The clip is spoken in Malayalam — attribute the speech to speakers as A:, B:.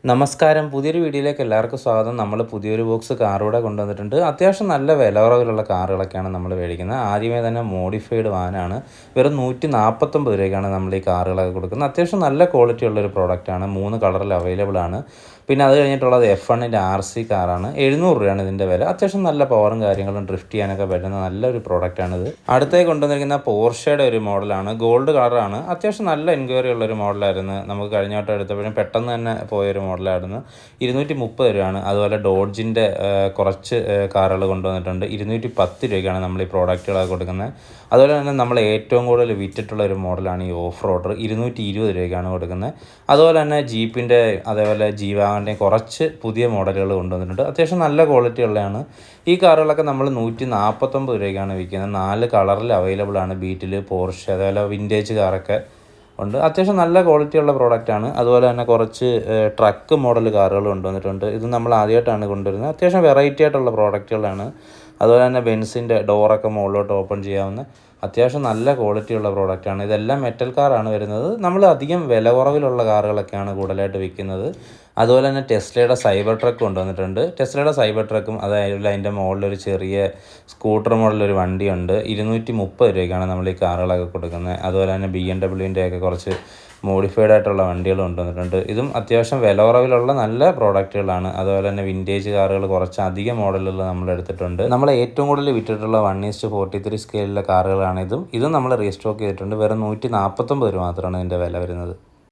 A: നമസ്കാരം. പുതിയൊരു വീഡിയോയിലേക്ക് എല്ലാവർക്കും സ്വാഗതം. നമ്മൾ പുതിയൊരു ബോക്സ് കാറൂടെ കൊണ്ടുവന്നിട്ടുണ്ട്. അത്യാവശ്യം നല്ല വില കുറവിലുള്ള കാറുകളൊക്കെയാണ് നമ്മൾ മേടിക്കുന്നത്. ആദ്യമേ തന്നെ മോഡിഫൈഡ് വാനാണ്. വെറും 149 രൂപയ്ക്കാണ് നമ്മൾ ഈ കാറുകളൊക്കെ കൊടുക്കുന്നത്. അത്യാവശ്യം നല്ല ക്വാളിറ്റി ഉള്ളൊരു പ്രോഡക്റ്റാണ്. 3 കളറിൽ അവൈലബിൾ ആണ്. പിന്നെ അത് കഴിഞ്ഞിട്ടുള്ളത് F1-ൻ്റെ RC കാറാണ്. 700 രൂപയാണ് ഇതിൻ്റെ വില. അത്യാവശ്യം നല്ല പവറും കാര്യങ്ങളും ഡ്രിഫ്റ്റ് ചെയ്യാനൊക്കെ പറ്റുന്ന നല്ലൊരു പ്രോഡക്റ്റാണിത്. അടുത്തായി കൊണ്ടുവന്നിരിക്കുന്ന പോർഷയുടെ ഒരു മോഡലാണ്. ഗോൾഡ് കളറാണ്. അത്യാവശ്യം നല്ല എൻക്വയറി ഉള്ളൊരു മോഡലായിരുന്നു. നമുക്ക് കഴിഞ്ഞ വട്ടം എടുത്തപ്പോഴും പെട്ടെന്ന് തന്നെ പോയൊരു മോഡലായിരുന്നു. 230 രൂപയാണ്. അതുപോലെ ഡോഡ്ജിൻ്റെ കുറച്ച് കാറുകൾ കൊണ്ടുവന്നിട്ടുണ്ട്. 210 രൂപയ്ക്കാണ് നമ്മൾ ഈ പ്രോഡക്റ്റുകളൊക്കെ കൊടുക്കുന്നത്. അതുപോലെ തന്നെ നമ്മൾ ഏറ്റവും കൂടുതൽ വിറ്റിട്ടുള്ള ഒരു മോഡലാണ് ഈ ഓഫ് റോഡർ. 220 രൂപയ്ക്കാണ് കൊടുക്കുന്നത്. അതുപോലെ തന്നെ ജീപ്പിൻ്റെ അതേപോലെ ജീവാഗൻ്റെ കുറച്ച് പുതിയ മോഡലുകൾ കൊണ്ടുവന്നിട്ടുണ്ട്. അത്യാവശ്യം നല്ല ക്വാളിറ്റി ഉള്ളതാണ്. ഈ കാറുകളൊക്കെ നമ്മൾ 149 രൂപയ്ക്കാണ് വിൽക്കുന്നത്. 4 കളറിൽ അവൈലബിൾ ആണ്. ബീറ്റിൽ, പോർഷെ, അതേപോലെ വിൻറ്റേജ് കാറൊക്കെ ഉണ്ട്. അത്യാവശ്യം നല്ല ക്വാളിറ്റിയുള്ള പ്രോഡക്റ്റാണ്. അതുപോലെ തന്നെ കുറച്ച് ട്രക്ക് മോഡൽ കാറുകൾ കൊണ്ടുവന്നിട്ടുണ്ട്. ഇത് നമ്മൾ ആദ്യമായിട്ടാണ് കൊണ്ടുവരുന്നത്. അത്യാവശ്യം വെറൈറ്റി ആയിട്ടുള്ള പ്രോഡക്റ്റുകളാണ്. അതുപോലെ തന്നെ ബെൻസിൻ്റെ ഡോറൊക്കെ മുകളിലോട്ട് ഓപ്പൺ ചെയ്യാവുന്ന അത്യാവശ്യം നല്ല ക്വാളിറ്റിയുള്ള പ്രോഡക്റ്റാണ്. ഇതെല്ലാം മെറ്റൽ കാറാണ് വരുന്നത്. നമ്മൾ അധികം വില കുറവിലുള്ള കാറുകളൊക്കെയാണ് കൂടുതലായിട്ട് വിൽക്കുന്നത്. അതുപോലെ തന്നെ ടെസ്ലയുടെ സൈബർ ട്രക്ക് കൊണ്ടുവന്നിട്ടുണ്ട്. ടെസ്ലയുടെ സൈബർ ട്രക്കും അതായത് അതിൻ്റെ മുകളിലൊരു ചെറിയ സ്കൂട്ടർ മോഡലൊരു വണ്ടിയുണ്ട്. 230 രൂപയ്ക്കാണ് നമ്മൾ ഈ കാറുകളൊക്കെ കൊടുക്കുന്നത്. അതുപോലെ തന്നെ BMW-ൻ്റെ ഒക്കെ കുറച്ച് മോഡിഫൈഡ് ആയിട്ടുള്ള വണ്ടികൾ കൊണ്ടുവന്നിട്ടുണ്ട്. ഇതും അത്യാവശ്യം വില കുറവിലുള്ള നല്ല പ്രോഡക്റ്റുകളാണ്. അതുപോലെ തന്നെ വിൻറ്റേജ് കാറുകൾ കുറച്ച് അധികം മോഡലുകൾ നമ്മൾ എടുത്തിട്ടുണ്ട്. നമ്മൾ ഏറ്റവും കൂടുതൽ വിറ്റിട്ടുള്ള 1:43 സ്കെയിലുള്ള കാറുകളാണ് ഇതും നമ്മൾ റീസ്റ്റോക്ക് ചെയ്തിട്ടുണ്ട്. വെറും 149 രൂപ മാത്രമാണ് ഇതിൻ്റെ വില വരുന്നത്.